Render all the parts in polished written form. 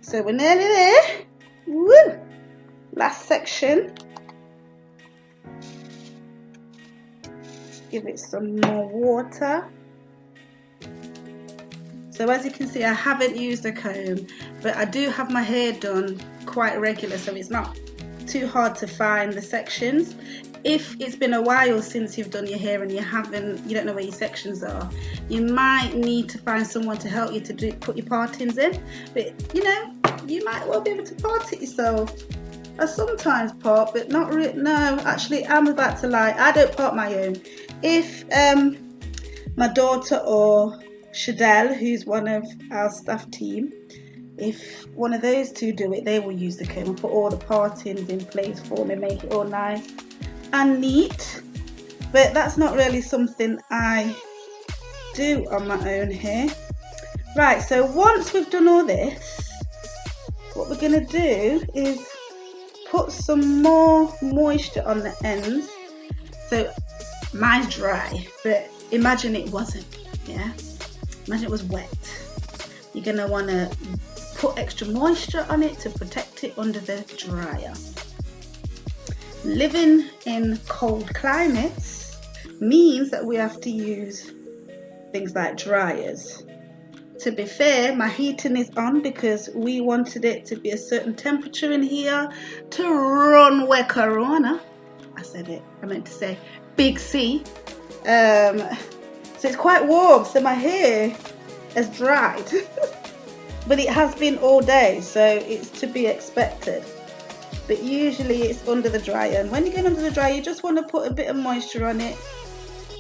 So we're nearly there. Woo! Last section. Give it some more water. So as you can see, I haven't used a comb, but I do have my hair done quite regular, so it's not too hard to find the sections. If it's been a while since you've done your hair and you don't know where your sections are, you might need to find someone to help you to put your partings in. But you know, you might well be able to part it yourself. I sometimes part, but not really. No, actually, I'm about to lie. I don't part my own. If my daughter or Shadell, who's one of our staff team, if one of those two do it, they will use the comb and put all the partings in place for me, make it all nice and neat. But that's not really something I do on my own hair. Right, so once we've done all this, what we're going to do is put some more moisture on the ends. So mine's dry, but imagine it wasn't. Yeah, imagine it was wet. You're going to want to put extra moisture on it to protect it under the dryer. Living in cold climates means that we have to use things like dryers. To be fair, my heating is on because we wanted it to be a certain temperature in here to run where Corona. I said it, I meant to say Big C. So it's quite warm, so my hair has dried. But it has been all day, so it's to be expected. But usually it's under the dryer, and when you get under the dryer, you just want to put a bit of moisture on it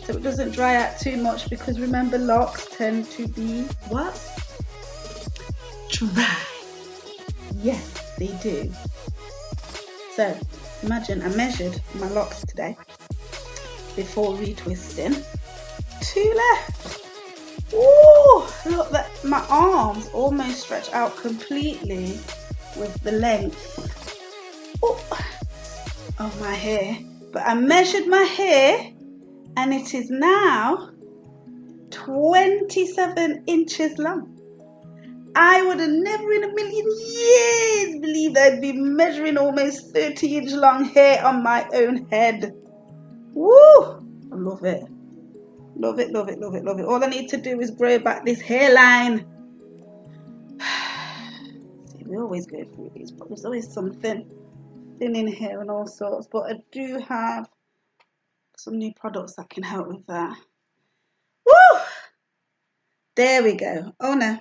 so it doesn't dry out too much, because remember, locks tend to be what? Dry. Yes, they do. So imagine I measured my locks today before retwisting. 2 left. Ooh, look, that my arms almost stretch out completely with the length of my hair. But I measured my hair and it is now 27 inches long. I would have never in a million years believed I'd be measuring almost 30-inch long hair on my own head. Woo! I love it. Love it, love it, love it, love it. All I need to do is grow back this hairline. See, we always go through these, but there's always something thinning hair and all sorts. But I do have some new products that can help with that. Woo! There we go. Oh no,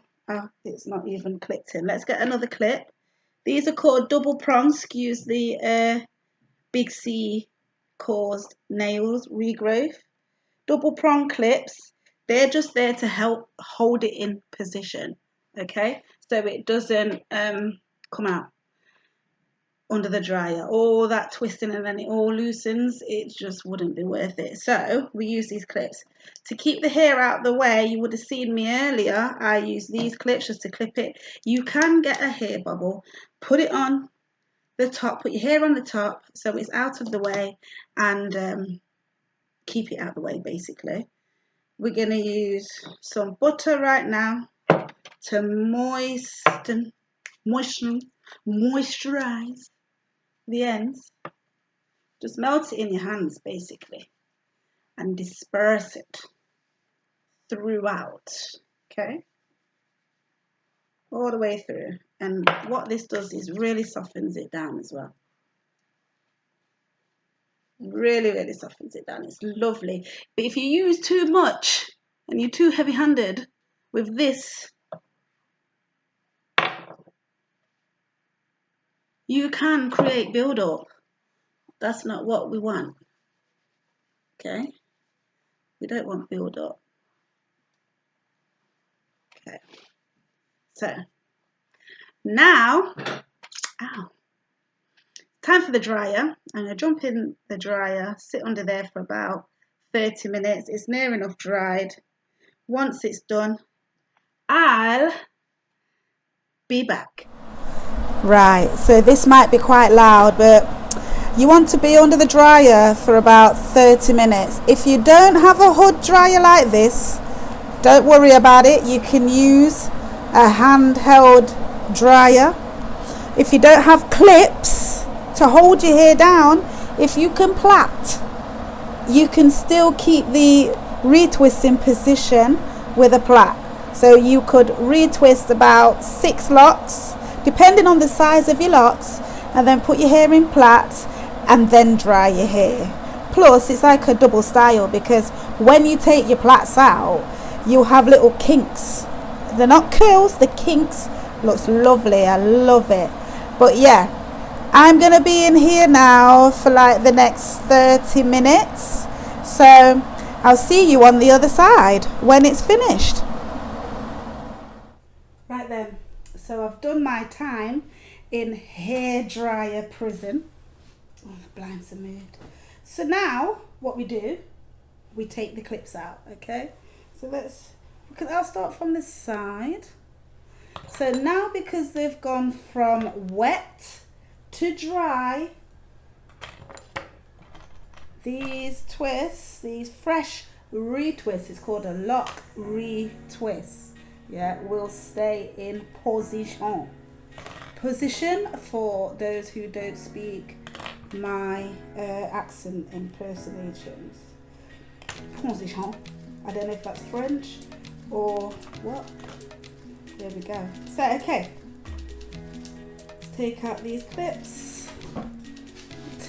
it's not even clipped in. Let's get another clip. These are called double prong. Excuse the Big C caused nails regrowth. Double prong clips, they're just there to help hold it in position, okay, so it doesn't come out under the dryer. All that twisting and then it all loosens, it just wouldn't be worth it. So we use these clips to keep the hair out of the way. You would have seen me earlier, I use these clips just to clip it. You can get a hair bubble, put it on the top, put your hair on the top so it's out of the way, and keep it out of the way. Basically, we're going to use some butter right now to moisturize the ends. Just melt it in your hands basically and disperse it throughout, okay, all the way through. And what this does is really softens it down as well. Really softens it down. It's lovely. But if you use too much and you're too heavy-handed with this, you can create build-up. That's not what we want. Okay? We don't want build-up. Okay. So now, time for the dryer. I'm going to jump in the dryer, sit under there for about 30 minutes. It's near enough dried. Once it's done, I'll be back. Right, so this might be quite loud, but you want to be under the dryer for about 30 minutes. If you don't have a hood dryer like this, don't worry about it. You can use a handheld dryer. If you don't have clips to hold your hair down, if you can plait, you can still keep the retwist in position with a plait. So you could retwist about 6 locks, depending on the size of your locks, and then put your hair in plaits and then dry your hair. Plus, it's like a double style, because when you take your plaits out, you'll have little kinks. They're not curls, the kinks. Looks lovely, I love it. But yeah, I'm going to be in here now for like the next 30 minutes. So I'll see you on the other side when it's finished. Right then, so I've done my time in hairdryer prison. Oh, the blinds are moved. So now what we do, we take the clips out, okay? So I'll start from the side. So now, because they've gone from wet to dry, these twists, these fresh retwists, it's called a Loc Retwist, yeah, will stay in position. Position, for those who don't speak my accent impersonations. Position. I don't know if that's French or what. There we go. So, okay. Let's take out these clips.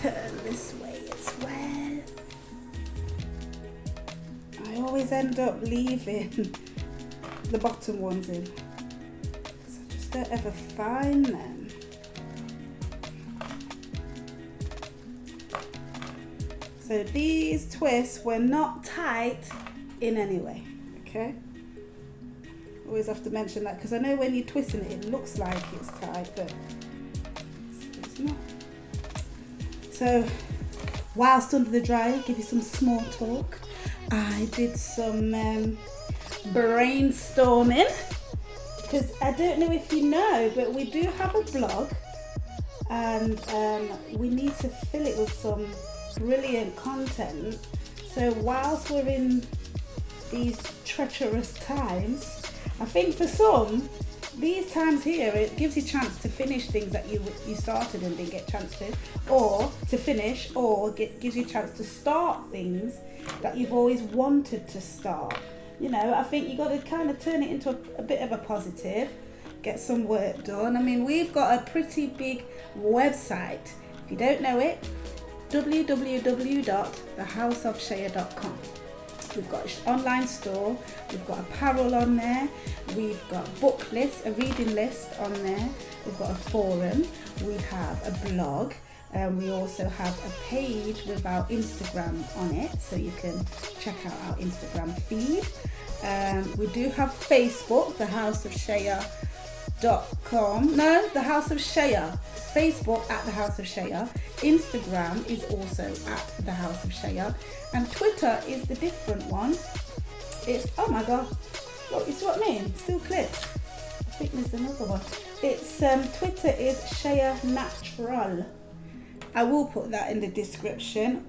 Turn this way as well. I always end up leaving the bottom ones in, because I just don't ever find them. So these twists were not tight in any way, okay? Always have to mention that, because I know when you're twisting it, it looks like it's tight, but it's not. So whilst under the dryer, give you some small talk. I did some brainstorming, because I don't know if you know, but we do have a blog, and we need to fill it with some brilliant content. So whilst we're in these treacherous times, I think for some, these times here, it gives you a chance to finish things that you started and didn't get a chance to, or to finish, or gives you a chance to start things that you've always wanted to start. You know, I think you got to kind of turn it into a bit of a positive, get some work done. I mean, we've got a pretty big website. If you don't know it, www.thehouseofshea.com. We've got an online store, we've got apparel on there, we've got book lists, a reading list on there, we've got a forum, we have a blog, and we also have a page with our Instagram on it, so you can check out our Instagram feed. We do have Facebook, the House of Shea.com. No, the House of Shea. Facebook at the House of Shea. Instagram is also at the House of Shea. And Twitter is the different one. It's, oh my god, look, you see what I mean? Still clips. I think there's another one. It's Twitter is Shea Natural. I will put that in the description.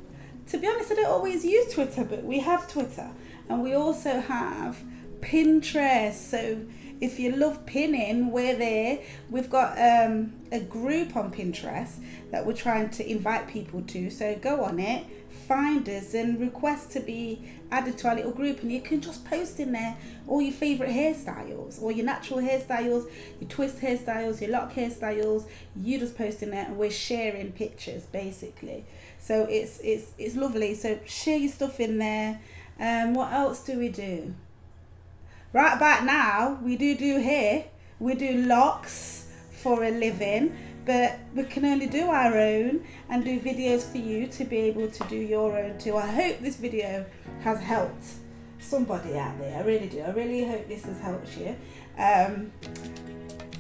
To be honest, I don't always use Twitter, but we have Twitter. And we also have Pinterest. So if you love pinning, we're there. We've got a group on Pinterest that we're trying to invite people to. So go on it, find us, and request to be added to our little group. And you can just post in there all your favourite hairstyles, or your natural hairstyles, your twist hairstyles, your lock hairstyles. You just post in there, and we're sharing pictures basically. So it's lovely. So share your stuff in there. What else do we do? Right about now, we do hair. We do locks for a living, but we can only do our own and do videos for you to be able to do your own too. I hope this video has helped somebody out there. I really do. I really hope this has helped you.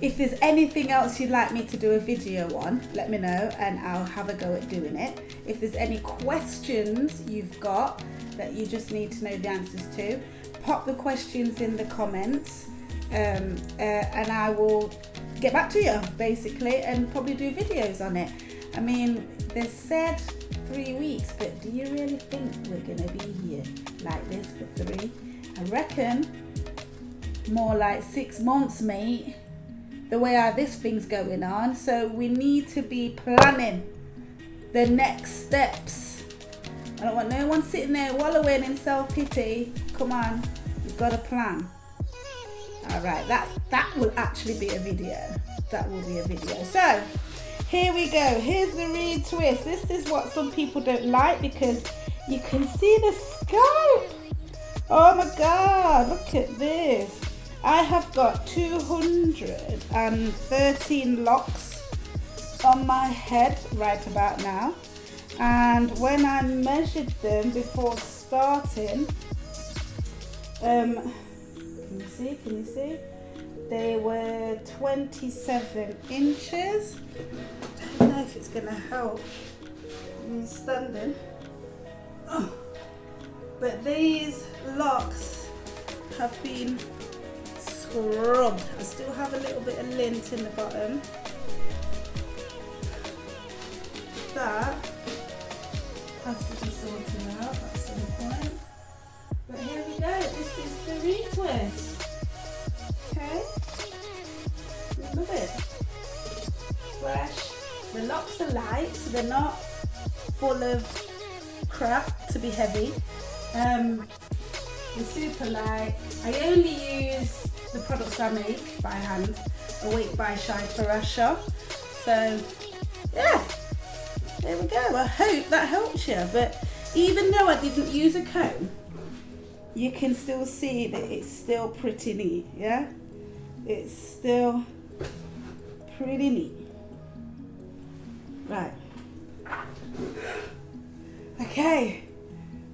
If there's anything else you'd like me to do a video on, let me know and I'll have a go at doing it. If there's any questions you've got that you just need to know the answers to, pop the questions in the comments, and I will get back to you basically, and probably do videos on it. I mean, they said 3 weeks, but do you really think we're gonna be here like this for 3? I reckon more like 6 months, mate. the way how this thing's going on. So we need to be planning the next steps. I don't want no one sitting there wallowing in self-pity. Come on, you've got a plan. All right, that will actually be a video. That will be a video. So here we go. Here's the retwist. This is what some people don't like because you can see the scalp. Oh my God, look at this. I have got 213 locks on my head right about now. And when I measured them before starting, can you see? They were 27 inches. I don't know if it's gonna help me standing. Oh. But these locks have been scrubbed. I still have a little bit of lint in the bottom. That has to be sorted out at some point. But here we go. This is the retwist. Okay. Love it. Fresh. The locks are light, so they're not full of crap to be heavy. They're super light. I only use the products I make by hand, Awake by Pt4. So yeah, there we go. I hope that helps you. But even though I didn't use a comb, you can still see that it's still pretty neat. Yeah, it's still pretty neat. Right. Okay.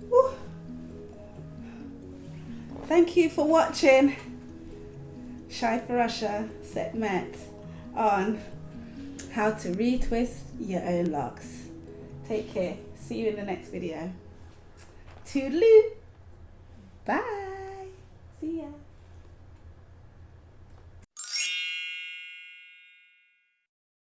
Woo. Thank you for watching Pt4 segment on how to retwist your own locks. Take care. See you in the next video. Toodaloo. Bye. See ya.